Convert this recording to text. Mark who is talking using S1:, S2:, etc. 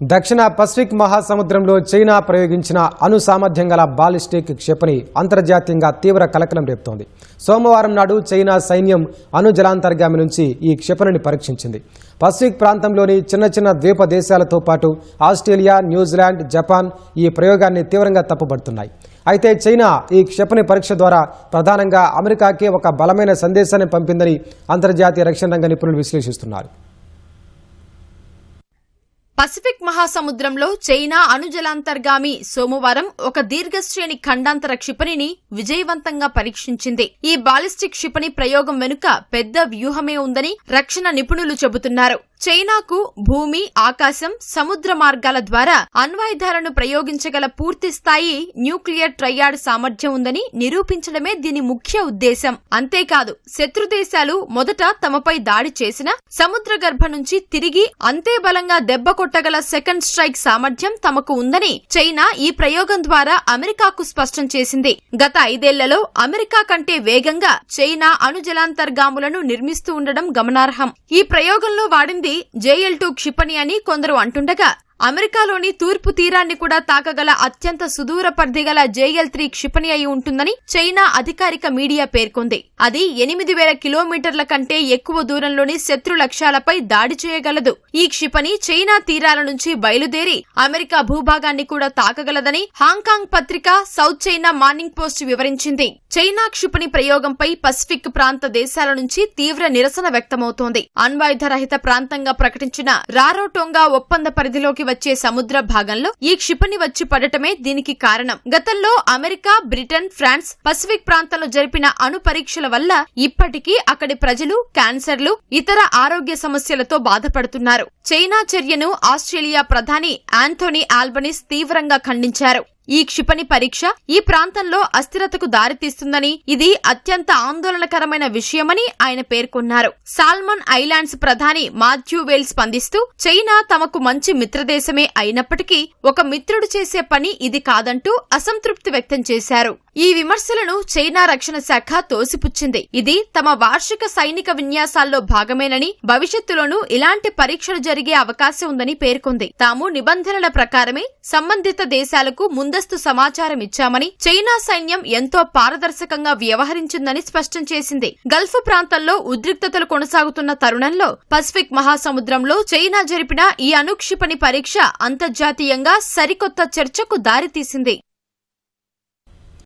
S1: దక్షిణ పసిఫిక్ మహాసముద్రంలో చైనా ప్రయోగించిన అణు సామర్థ్యం గల బాలిస్టిక్ క్షిపణి అంతర్జాతీయంగా తీవ్ర కలకలం రేపుతోంది. సోమవారం నాడు చైనా సైన్యం అణు జలాంతర్గామి నుంచి ఈ క్షిపణిని పరీక్షించింది. పసిఫిక్ ప్రాంతంలోని చిన్న చిన్న ద్వీప దేశాలతో పాటు ఆస్ట్రేలియా, న్యూజిలాండ్, జపాన్ ఈ ప్రయోగాన్ని తీవ్రంగా తప్పుపడుతున్నాయి. అయితే చైనా ఈ క్షిపణి పరీక్ష ద్వారా ప్రధానంగా అమెరికాకే ఒక బలమైన సందేశాన్ని పంపిందని అంతర్జాతీయ రక్షణ రంగ నిపుణులు విశ్లేషిస్తున్నారు.
S2: పసిఫిక్ మహాసముద్రంలో చైనా అణుజలాంతర్గామి సోమవారం ఒక దీర్ఘశ్రేణి ఖండాంతర క్షిపణిని విజయవంతంగా పరీక్షించింది. ఈ బాలిస్టిక్ క్షిపణి ప్రయోగం వెనుక పెద్ద వ్యూహమే ఉందని రక్షణ నిపుణులు చెబుతున్నారు. చైనాకు భూమి, ఆకాశం, సముద్ర మార్గాల ద్వారా అణ్వాయుధాలను ప్రయోగించగల పూర్తి స్థాయి న్యూక్లియర్ ట్రయాడ్ సామర్థ్యం ఉందని నిరూపించడమే దీని ముఖ్య ఉద్దేశం. అంతేకాదు, శత్రు దేశాలు మొదట తమపై దాడి చేసిన సముద్ర గర్భ నుంచి తిరిగి అంతే బలంగా దెబ్బ కొట్టగల సెకండ్ స్ట్రైక్ సామర్థ్యం తమకు ఉందని చైనా ఈ ప్రయోగం ద్వారా అమెరికాకు స్పష్టం చేసింది. గత 5 ఏళ్లలో అమెరికా కంటే వేగంగా చైనా అణు జలాంతర్గాములను నిర్మిస్తూ ఉండడం గమనార్హం. ఈ ప్రయోగంలో వాడింది JL-2 క్షిపణి అని కొందరు అంటుండగా, అమెరికాలోని తూర్పు తీరాన్ని కూడా తాకగల అత్యంత సుదూర పరిధి గల JL-3 క్షిపణి అయి ఉంటుందని చైనా అధికారిక మీడియా పేర్కొంది. అది 8000 కిలోమీటర్ల కంటే ఎక్కువ దూరంలోని శత్రు లక్ష్యాలపై దాడి చేయగలదు. ఈ క్షిపణి చైనా తీరాల నుంచి బయలుదేరి అమెరికా భూభాగాన్ని కూడా తాకగలదని హాంకాంగ్ పత్రిక సౌత్ చైనా మార్నింగ్ పోస్ట్ వివరించింది. చైనా క్షిపణి ప్రయోగంపై పసిఫిక్ ప్రాంత దేశాల నుంచి తీవ్ర నిరసన వ్యక్తమవుతోంది. అణ్వాయుధ రహిత ప్రాంతంగా ప్రకటించిన రారోటోంగా ఒప్పంద పరిధిలోకి వచ్చే సముద్ర భాగంలో ఈ క్షిపణి వచ్చి పడటమే దీనికి కారణం. గతంలో అమెరికా, బ్రిటన్, ఫ్రాన్స్ పసిఫిక్ ప్రాంతంలో జరిపిన అణు పరీక్షల వల్ల ఇప్పటికీ అక్కడి ప్రజలు క్యాన్సర్లు, ఇతర ఆరోగ్య సమస్యలతో బాధపడుతున్నారు. చైనా చర్యను ఆస్ట్రేలియా ప్రధాని ఆంథోనీ ఆల్బనీస్ తీవ్రంగా ఖండించారు. ఈ క్షిపణి పరీక్ష ఈ ప్రాంతంలో అస్థిరతకు దారితీస్తుందని, ఇది అత్యంత ఆందోళనకరమైన విషయమని ఆయన పేర్కొన్నారు. సాల్మన్ ఐలాండ్స్ ప్రధాని మాథ్యూ వేల్ స్పందిస్తూ, చైనా తమకు మంచి మిత్రదేశమే అయినప్పటికీ ఒక మిత్రుడు చేసే పని ఇది కాదంటూ అసంతృప్తి వ్యక్తం చేశారు. ఈ విమర్శలను చైనా రక్షణ శాఖ తోసిపుచ్చింది. ఇది తమ వార్షిక సైనిక విన్యాసాల్లో భాగమేనని, భవిష్యత్తులోనూ ఇలాంటి పరీక్షలు జరిగే అవకాశం ఉందని పేర్కొంది. తాము నిబంధనల ప్రకారమే సంబంధిత దేశాలకు ముందస్తు సమాచారం ఇచ్చామని, చైనా సైన్యం ఎంతో పారదర్శకంగా వ్యవహరించిందని స్పష్టం చేసింది. గల్ఫ్ ప్రాంతంలో ఉద్రిక్తతలు కొనసాగుతున్న తరుణంలో పసిఫిక్ మహాసముద్రంలో చైనా జరిపిన ఈ అణుక్షిపణి పరీక్ష అంతర్జాతీయంగా సరికొత్త చర్చకు దారితీసింది.